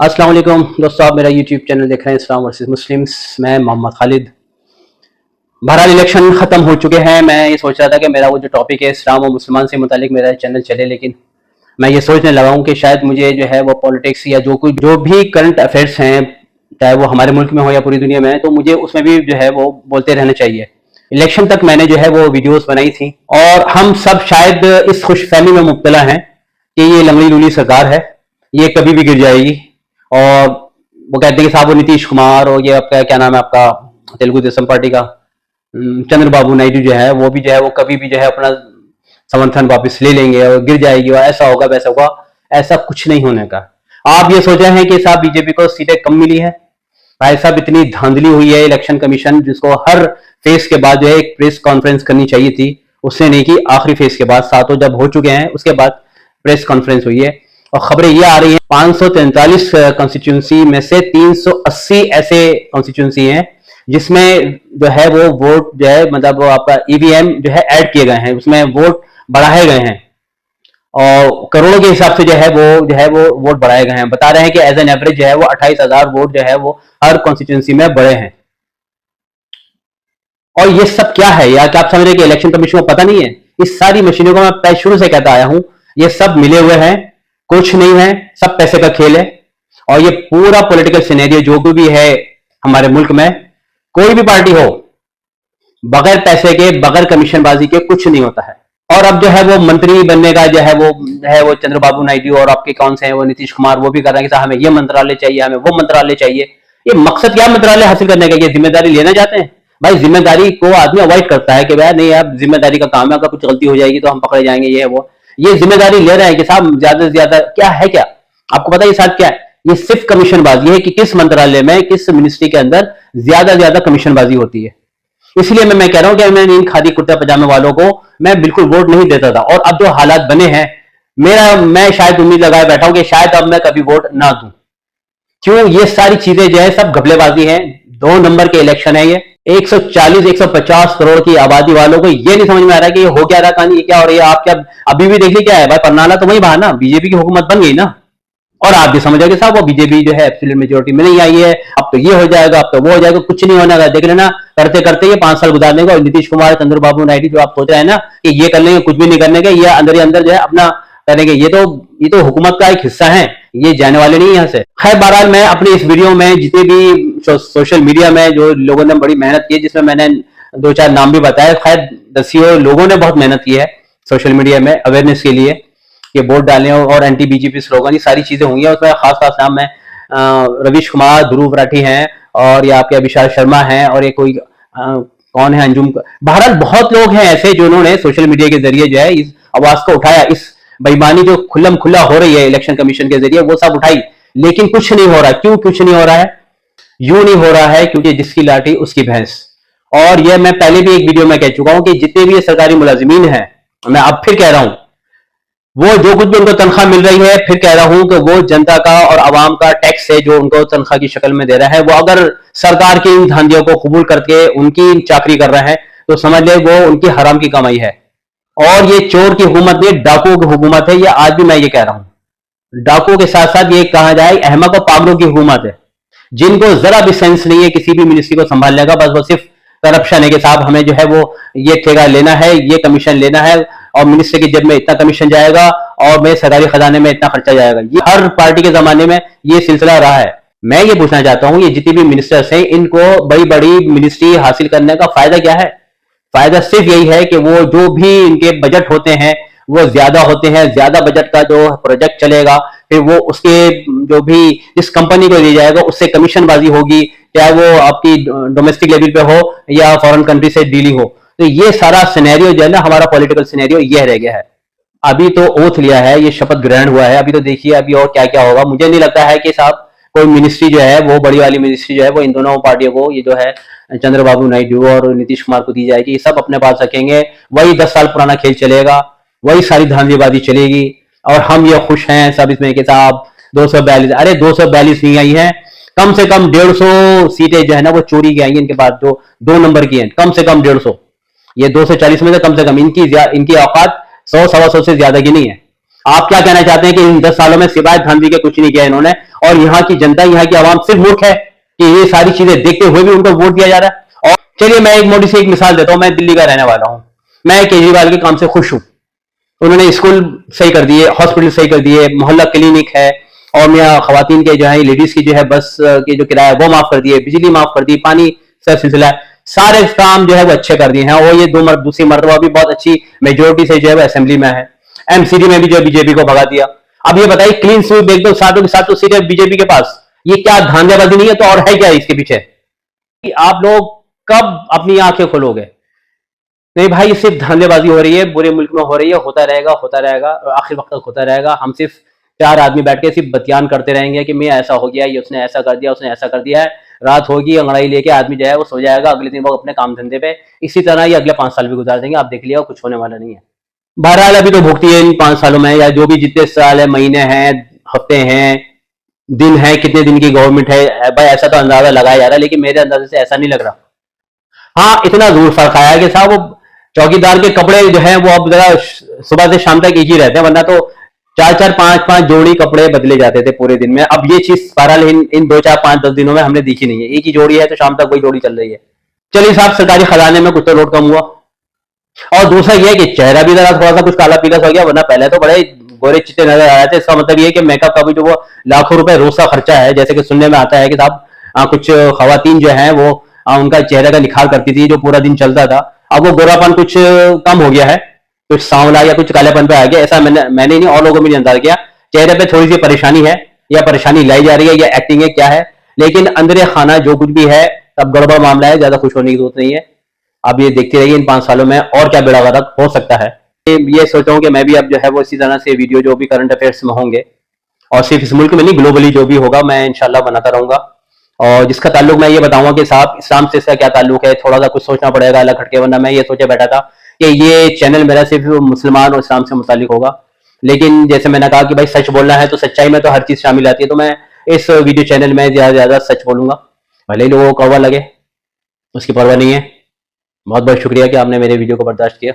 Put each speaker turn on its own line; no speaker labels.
अस्सलाम वालेकुम दोस्तों, आप मेरा यूट्यूब चैनल देख रहे हैं इस्लाम वर्सेस मुस्लिम्स। मैं मोहम्मद खालिद। बहरहाल इलेक्शन ख़त्म हो चुके हैं। मैं ये सोच रहा था कि मेरा वो जो टॉपिक है इस्लाम और मुसलमान से मुतालिक मेरा चैनल चले, लेकिन मैं ये सोचने लगा हूँ कि शायद मुझे जो है वो पॉलिटिक्स या जो भी करंट अफेयर्स हैं, चाहे वो हमारे मुल्क में हो या पूरी दुनिया में, तो मुझे उसमें भी जो है वो बोलते रहना चाहिए। इलेक्शन तक मैंने जो है वो वीडियोस बनाई थी और हम सब शायद इस खुशफहमी में मुब्तला हैं कि ये लंगड़ी लूली सरकार है, ये कभी भी गिर जाएगी। और वो कहते हैं कि साहब वो नीतीश कुमार और ये आपका क्या नाम है आपका तेलुगु देशम पार्टी का चंद्रबाबू नायडू जो है वो भी जो है वो कभी भी जो है अपना समर्थन वापस ले लेंगे और गिर जाएगी और ऐसा होगा वैसा होगा। ऐसा कुछ नहीं होने का। आप ये सोच रहे हैं कि साहब बीजेपी को सीटें कम मिली है। भाई साहब इतनी धांधली हुई है इलेक्शन कमीशन, जिसको हर फेज के बाद जो है एक प्रेस कॉन्फ्रेंस करनी चाहिए थी, उसने नहीं की। आखिरी फेज के बाद सातों जब हो चुके हैं उसके बाद प्रेस कॉन्फ्रेंस हुई है और खबरें ये आ रही हैं 543 कॉन्स्टिट्यूंसी में से 380 ऐसे कॉन्स्टिट्यूंसी हैं जिसमें जो है वो वोट जो है मतलब वो आपका ईवीएम जो है ऐड किए गए हैं, उसमें वोट बढ़ाए गए हैं और करोड़ों के हिसाब से जो है वो वोट बढ़ाए गए हैं। बता रहे हैं कि एज एन एवरेज जो है वो 28,000 वोट जो है वो हर कॉन्स्टिट्यूंसी में बढ़े हैं। और ये सब क्या है यार? क्या आप समझ रहे हैं कि इलेक्शन कमीशन को पता नहीं है? इस सारी मशीनों को मैं शुरू से कहता आया हूं, ये सब मिले हुए हैं, कुछ नहीं है, सब पैसे का खेल है। और ये पूरा पॉलिटिकल सिनेरियो जो भी है हमारे मुल्क में, कोई भी पार्टी हो, बगैर पैसे के बगैर कमीशनबाजी के कुछ नहीं होता है। और अब जो है वो मंत्री बनने का जो है वो चंद्रबाबू नायडू और आपके कौन से हैं वो नीतीश कुमार, वो भी कर रहे हैं कि हमें ये मंत्रालय चाहिए, हमें वो मंत्रालय चाहिए। ये मकसद क्या मंत्रालय हासिल करने का? ये जिम्मेदारी लेना चाहते हैं? भाई जिम्मेदारी को आदमी अवॉइड करता है कि भाई नहीं यार जिम्मेदारी का काम है, अगर कुछ गलती हो जाएगी तो हम पकड़े जाएंगे, ये है वो। ये जिम्मेदारी ले रहे हैं कि साहब ज्यादा से ज्यादा क्या है, क्या आपको पता है ये साथ क्या है? ये सिर्फ कमीशनबाजी है कि किस मंत्रालय में किस मिनिस्ट्री के अंदर ज्यादा कमीशनबाजी होती है। इसलिए मैं कह रहा हूं कि मैं इन खादी कुर्ता पजामे वालों को मैं बिल्कुल वोट नहीं देता था। और अब जो हालात बने हैं, मैं शायद उम्मीद लगाए बैठा हूं कि शायद अब मैं कभी वोट ना दूं। क्यों? ये सारी चीजें जो है सब घपलेबाजी है। 2 नंबर के इलेक्शन है ये। 140-150 करोड़ की आबादी वालों को ये नहीं समझ में आ रहा है कि ये हो क्या रहा, कहानी ये क्या हो रही है। आप क्या अभी भी देख ली क्या है भाई? परनाला तो वही बाहर ना, बीजेपी की हुकूमत बन गई ना। और आप भी समझ गए साहब वो बीजेपी जो है एब्सोल्यूट मेजोरिटी में नहीं आई है, अब तो ये हो जाएगा, अब तो वो हो जाएगा, कुछ नहीं होने का। देख लेना करते करते ये 5 साल गुजार देंगे। और नीतीश कुमार चंद्रबाबू नायडू जो आप सोच रहे हैं ना कि ये कर लेंगे, कुछ भी नहीं करने के, ये अंदर ही अंदर जो है अपना करेंगे। ये तो हुकूमत का एक हिस्सा है, ये जाने वाले नहीं यहाँ से। खैर बहरहाल मैं अपनी इस वीडियो में जितने भी सोशल मीडिया में जो लोगों ने बड़ी मेहनत की है, जिसमें मैंने 2-4 नाम भी बताए, खैर दसियों लोगों ने बहुत मेहनत की है सोशल मीडिया में अवेयरनेस के लिए कि वोट डालें और एंटी बीजेपी स्लोगन, ये सारी चीजें हुई हैं। उसमें खास नाम में रवीश कुमार, ध्रुव राठी हैं और ये आपके विशाल शर्मा हैं और ये कोई कौन है अंजुम। बहरहाल बहुत लोग हैं ऐसे जिन्होंने सोशल मीडिया के जरिए जो है इस आवाज को उठाया, इस बेईमानी जो खुल्लम खुल्ला हो रही है इलेक्शन कमीशन के जरिए वो सब उठाई, लेकिन कुछ नहीं हो रहा। क्यों कुछ नहीं हो रहा है? यूं नहीं हो रहा है क्योंकि जिसकी लाठी उसकी भैंस। और ये मैं पहले भी एक वीडियो में कह चुका हूं कि जितने भी ये सरकारी मुलाजिमीन हैं, मैं अब फिर कह रहा हूं, वो जो कुछ भी उनको तनख्वाह मिल रही है, फिर कह रहा हूं कि वो जनता का और आवाम का टैक्स है जो उनको तनख्वाह की शक्ल में दे रहा है। वो अगर सरकार की इन धांधियों को कबूल करके उनकी चाकरी कर रहा है तो समझ ले वो उनकी हराम की कमाई है। और ये चोर की हुकूमत नहीं, डाकुओं की हुकूमत है। ये आज भी मैं ये कह रहा हूं, डाकुओं के साथ साथ ये कहा जाए अहमक और पागलों की हुकूमत है, जिनको जरा भी सेंस नहीं है किसी भी मिनिस्ट्री को संभालने का। बस वो सिर्फ करप्शन है कि साहब हमें जो है वो ये ठेका लेना है, ये कमीशन लेना है और मिनिस्टर की जेब में इतना कमीशन जाएगा और मेरे सरकारी खजाने में इतना खर्चा जाएगा। ये हर पार्टी के जमाने में ये सिलसिला रहा है। मैं ये पूछना चाहता हूं, ये जितने भी मिनिस्टर्स हैं, इनको बड़ी बड़ी मिनिस्ट्री हासिल करने का फायदा क्या है? फायदा सिर्फ यही है कि वो जो भी इनके बजट होते हैं वो ज्यादा होते हैं। ज्यादा बजट का जो प्रोजेक्ट चलेगा फिर वो उसके जो भी जिस कंपनी को दिया जाएगा उससे कमीशनबाजी होगी, चाहे वो आपकी डोमेस्टिक लेवल पे हो या फॉरेन कंट्री से डीलिंग हो। तो ये सारा सिनेरियो जो है ना, हमारा पॉलिटिकल सिनेरियो ये रह गया है। अभी तो ओथ लिया है, ये शपथ ग्रहण हुआ है, अभी तो देखिए अभी और क्या क्या होगा। मुझे नहीं लगता है कि साहब कोई मिनिस्ट्री जो है वो बड़ी वाली मिनिस्ट्री जो है वो इन दोनों पार्टियों को, ये जो है चंद्रबाबू नायडू और नीतीश कुमार को दी जाएगी। ये सब अपने पास रखेंगे, वही 10 साल पुराना खेल चलेगा, वही सारी धांधलीबाजी चलेगी और हम ये खुश हैं सब इसमें कि साहब 242, अरे 242 नहीं आई है, कम से कम 150 सीटें जो है ना वो चोरी की आई इनके पास, जो 2 नंबर की हैं, कम से कम 150। ये 240 में से कम इनकी औकात 100-125 से ज्यादा की नहीं है। आप क्या कहना चाहते हैं कि इन 10 सालों में सिवाय धांधली के कुछ नहीं किया इन्होंने, और यहाँ की जनता, यहाँ की आवाम सिर्फ मूर्ख है कि ये सारी चीजें देखते हुए भी उनको वोट दिया जा रहा है। और चलिए मैं एक मोटी सी एक मिसाल देता हूं, मैं दिल्ली का रहने वाला हूं, मैं केजरीवाल के काम से खुश हूं। उन्होंने स्कूल सही कर दिए, हॉस्पिटल सही कर दिए, मोहल्ला क्लिनिक है, और यहाँ खवातीन के जो है लेडीज की जो है बस की जो किराया वो माफ कर दिए, बिजली माफ कर दी, पानी का सिलसिला है, सारे काम जो है वो अच्छे कर दिए हैं। और ये दूसरी मरतबा भी बहुत अच्छी मेजोरिटी से जो है वो असेंबली में है। एमसीडी में भी जो बीजेपी को भगा दिया। अब ये बताइए क्लीन स्वीप एकदम सातों के सातों सीटें बीजेपी के पास, ये क्या धांधलेबाजी नहीं है तो और है क्या इसके पीछे? कि आप लोग कब अपनी आंखें खोलोगे? नहीं भाई, ये सिर्फ धांधलेबाजी हो रही है, पूरे मुल्क में हो रही है, होता रहेगा और आखिर वक्त तक होता रहेगा। हम सिर्फ 4 आदमी बैठ के सिर्फ बतियान करते रहेंगे कि मैं ऐसा हो गया, ये उसने ऐसा कर दिया, उसने ऐसा कर दिया है। रात होगी, अंगड़ाई लेके आदमी जो है वो सो जाएगा, अगले दिन वो अपने काम धंधे पे। इसी तरह ये अगले 5 साल भी गुजार देंगे, आप देख लिया, कुछ होने वाला नहीं है। बहरहाल अभी तो भुगती है इन 5 सालों में, या जो भी जितने साल है, महीने हैं, हफ्ते हैं, दिन है, कितने दिन की गवर्नमेंट है भाई, ऐसा तो अंदाजा लगाया जा रहा है, लेकिन मेरे अंदाजे से ऐसा नहीं लग रहा। हाँ, इतना जरूर फर्क आया कि साहब वो चौकीदार के कपड़े जो है वो अब जरा सुबह से शाम तक एक ही रहते हैं, वरना तो 4-4, 5-5 जोड़ी कपड़े बदले जाते थे पूरे दिन में। अब ये चीज बहरहाल इन 2, 4, 5, 10 दिनों में हमने देखी नहीं है। एक ही जोड़ी है तो शाम तक वही जोड़ी चल रही है। चलिए साहब, सरकारी खजाने में कुछ तो लोड कम हुआ। और दूसरा ये है कि चेहरा भी जरा थोड़ा सा कुछ काला पीला हो गया, वरना पहले तो बड़े गोरे चिट्टे नजर आ रहे थे। इसका मतलब ये है कि मेकअप का भी जो वो लाखों रुपए रोज का खर्चा है, जैसे कि सुनने में आता है कि साहब कुछ खवातीन जो है वो उनका चेहरे का निखार करती थी जो पूरा दिन चलता था, अब वो गोरापन कुछ कम हो गया है, कुछ सांवला या कुछ कालेपन पे आ गया। ऐसा मैंने नहीं, और लोगों में अंदाजा किया चेहरे पे थोड़ी सी परेशानी है, या परेशानी लाई जा रही है, या एक्टिंग है, क्या है, लेकिन अंदर खाना जो कुछ भी है सब गड़बड़ मामला है। ज्यादा खुश होने की जरूरत नहीं है। अब ये देखते रहिए इन 5 सालों में और क्या बेड़ा गर्क हो सकता है। ये सोचा हूं कि मैं भी अब जो है वो इसी तरह से वीडियो जो भी करंट अफेयर्स में होंगे, और सिर्फ इस मुल्क में नहीं, ग्लोबली जो भी होगा, मैं इंशाल्लाह बनाता रहूंगा। और जिसका ताल्लुक मैं ये बताऊंगा कि साहब इस्लाम से इसका क्या ताल्लुक है, थोड़ा सा कुछ सोचना पड़ेगा अलग हटके, वरना मैं ये सोचे बैठा था कि ये चैनल मेरा सिर्फ मुसलमान और इस्लाम से मुतालिक होगा। लेकिन जैसे मैंने कहा कि भाई सच बोलना है तो सच्चाई में तो हर चीज शामिल आती है, तो मैं इस वीडियो चैनल में ज्यादा से ज्यादा सच बोलूंगा, भले ही लोगों को कौवा लगे, उसकी परवाह नहीं है। बहुत बहुत शुक्रिया कि आपने मेरे वीडियो को बर्दाश्त किया।